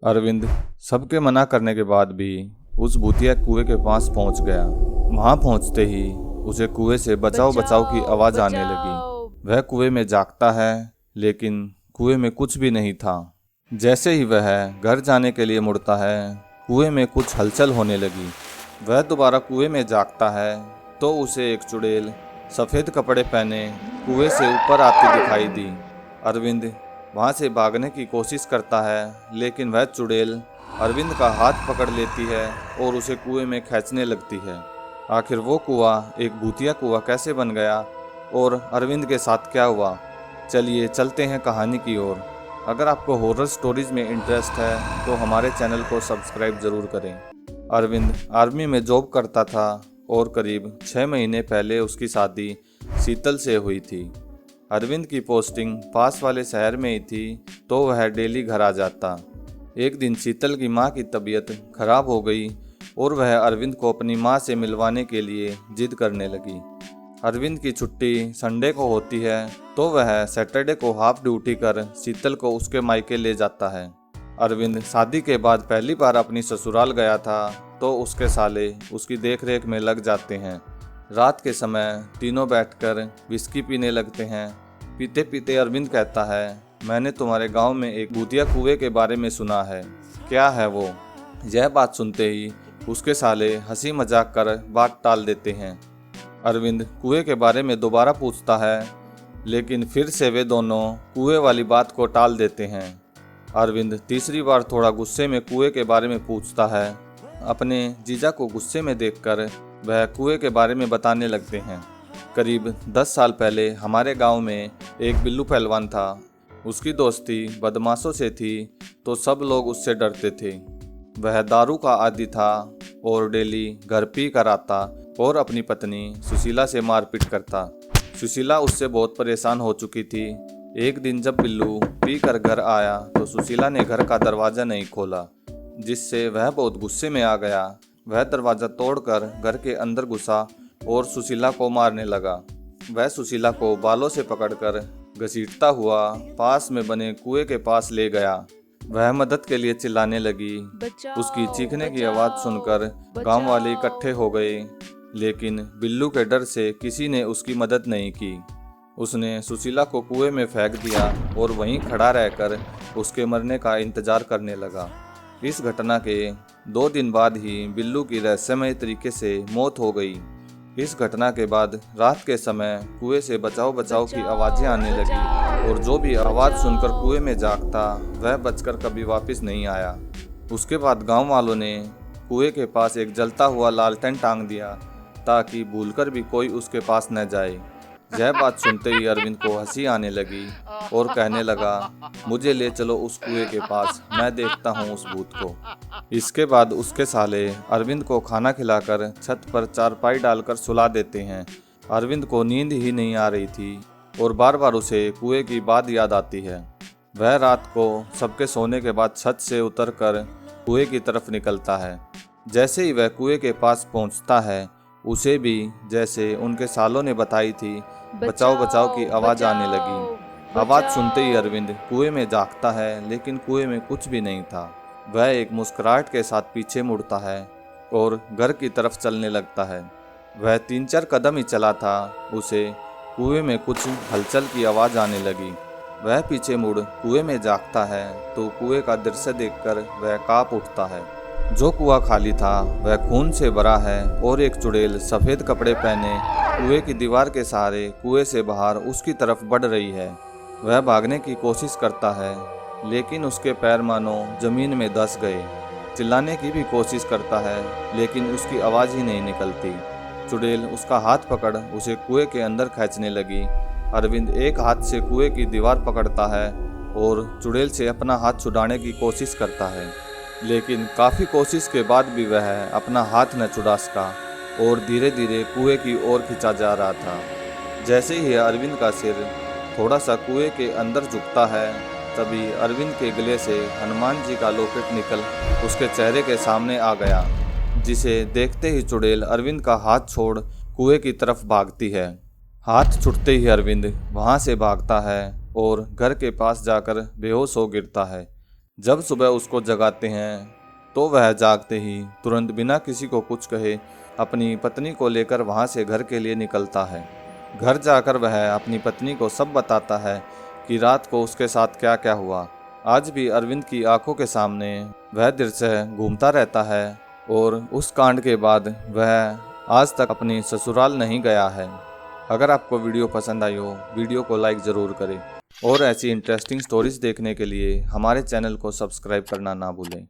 अरविंद सबके मना करने के बाद भी उस भूतिया कुएं के पास पहुंच गया। वहां पहुंचते ही उसे कुएं से बचाओ बचाओ की आवाज आने लगी। वह कुएं में जागता है, लेकिन कुएं में कुछ भी नहीं था। जैसे ही वह घर जाने के लिए मुड़ता है, कुएं में कुछ हलचल होने लगी। वह दोबारा कुएं में जागता है तो उसे एक चुड़ैल सफ़ेद कपड़े पहने कुएं से ऊपर आती दिखाई दी। अरविंद वहां से भागने की कोशिश करता है, लेकिन वह चुड़ैल अरविंद का हाथ पकड़ लेती है और उसे कुएं में खींचने लगती है। आखिर वो कुआं एक भूतिया कुआं कैसे बन गया और अरविंद के साथ क्या हुआ, चलिए चलते हैं कहानी की ओर। अगर आपको हॉरर स्टोरीज में इंटरेस्ट है तो हमारे चैनल को सब्सक्राइब ज़रूर करें। अरविंद आर्मी में जॉब करता था और करीब 6 महीने पहले उसकी शादी शीतल से हुई थी। अरविंद की पोस्टिंग पास वाले शहर में ही थी, तो वह डेली घर आ जाता। एक दिन शीतल की मां की तबीयत खराब हो गई और वह अरविंद को अपनी मां से मिलवाने के लिए जिद करने लगी। अरविंद की छुट्टी संडे को होती है, तो वह सैटरडे को हाफ ड्यूटी कर शीतल को उसके मायके ले जाता है। अरविंद शादी के बाद पहली बार अपनी ससुराल गया था, तो उसके साले उसकी देखरेख में लग जाते हैं। रात के समय तीनों बैठकर विस्की पीने लगते हैं। पीते पीते अरविंद कहता है, मैंने तुम्हारे गांव में एक भूतिया कुएं के बारे में सुना है, क्या है वो? यह बात सुनते ही उसके साले हंसी मजाक कर बात टाल देते हैं। अरविंद कुएं के बारे में दोबारा पूछता है, लेकिन फिर से वे दोनों कुएं वाली बात को टाल देते हैं। अरविंद तीसरी बार थोड़ा गुस्से में कुएं के बारे में पूछता है। अपने जीजा को गुस्से में देखकर वह कुएं के बारे में बताने लगते हैं। करीब 10 साल पहले हमारे गांव में एक बिल्लू पहलवान था। उसकी दोस्ती बदमाशों से थी, तो सब लोग उससे डरते थे। वह दारू का आदी था और डेली घर पी कर आता और अपनी पत्नी सुशीला से मारपीट करता। सुशीला उससे बहुत परेशान हो चुकी थी। एक दिन जब बिल्लू पी कर घर आया तो सुशीला ने घर का दरवाज़ा नहीं खोला, जिससे वह बहुत गुस्से में आ गया। वह दरवाज़ा तोड़कर घर के अंदर घुसा और सुशीला को मारने लगा। वह सुशीला को बालों से पकड़कर घसीटता हुआ पास में बने कुएं के पास ले गया। वह मदद के लिए चिल्लाने लगी। उसकी चीखने की आवाज़ सुनकर गांव वाले इकट्ठे हो गए, लेकिन बिल्लू के डर से किसी ने उसकी मदद नहीं की। उसने सुशीला को कुएं में फेंक दिया और वहीं खड़ा रहकर उसके मरने का इंतजार करने लगा। इस घटना के 2 दिन बाद ही बिल्लू की रहस्यमय तरीके से मौत हो गई। इस घटना के बाद रात के समय कुएं से बचाओ बचाओ की आवाज़ें आने लगी और जो भी आवाज़ सुनकर कुएं में जागता वह बचकर कभी वापस नहीं आया। उसके बाद गांव वालों ने कुएं के पास एक जलता हुआ लालटेन टांग दिया, ताकि भूलकर भी कोई उसके पास न जाए। यह बात सुनते ही अरविंद को हंसी आने लगी और कहने लगा, मुझे ले चलो उस कुएं के पास, मैं देखता हूँ उस भूत को। इसके बाद उसके साले अरविंद को खाना खिलाकर छत पर चारपाई डालकर सुला देते हैं। अरविंद को नींद ही नहीं आ रही थी और बार बार उसे कुएं की बात याद आती है। वह रात को सबके सोने के बाद छत से उतरकर कुएं की तरफ निकलता है। जैसे ही वह कुएं के पास पहुंचता है, उसे भी जैसे उनके सालों ने बताई थी बचाओ बचाओ की आवाज़ आने लगी। आवाज़ सुनते ही अरविंद कुएं में जागता है, लेकिन कुएं में कुछ भी नहीं था। वह एक मुस्कुराहट के साथ पीछे मुड़ता है और घर की तरफ चलने लगता है। वह 3-4 कदम ही चला था, उसे कुएं में कुछ हलचल की आवाज़ आने लगी। वह पीछे मुड़ कुएं में जागता है तो कुएं का दृश्य देखकर वह कांप उठता है। जो कुआं खाली था वह खून से भरा है और एक चुड़ैल सफ़ेद कपड़े पहने कुएं की दीवार के सहारे कुएं से बाहर उसकी तरफ बढ़ रही है। वह भागने की कोशिश करता है, लेकिन उसके पैर मानो जमीन में धंस गए। चिल्लाने की भी कोशिश करता है, लेकिन उसकी आवाज़ ही नहीं निकलती। चुड़ैल उसका हाथ पकड़ उसे कुएं के अंदर खींचने लगी। अरविंद एक हाथ से कुएं की दीवार पकड़ता है और चुड़ैल से अपना हाथ छुड़ाने की कोशिश करता है, लेकिन काफ़ी कोशिश के बाद भी वह अपना हाथ न छुड़ा सका और धीरे धीरे कुएं की ओर खिंचा जा रहा था। जैसे ही अरविंद का सिर थोड़ा सा कुएं के अंदर झुकता है, तभी अरविंद के गले से हनुमान जी का लॉकेट निकल उसके चेहरे के सामने आ गया, जिसे देखते ही चुड़ैल अरविंद का हाथ छोड़ कुएं की तरफ भागती है। हाथ छूटते ही अरविंद वहां से भागता है और घर के पास जाकर बेहोश हो गिरता है। जब सुबह उसको जगाते हैं तो वह जागते ही तुरंत बिना किसी को कुछ कहे अपनी पत्नी को लेकर वहां से घर के लिए निकलता है। घर जाकर वह अपनी पत्नी को सब बताता है कि रात को उसके साथ क्या क्या हुआ। आज भी अरविंद की आंखों के सामने वह दृश्य घूमता रहता है और उस कांड के बाद वह आज तक अपनी ससुराल नहीं गया है। अगर आपको वीडियो पसंद आई हो, वीडियो को लाइक ज़रूर करें और ऐसी इंटरेस्टिंग स्टोरीज देखने के लिए हमारे चैनल को सब्सक्राइब करना ना भूलें।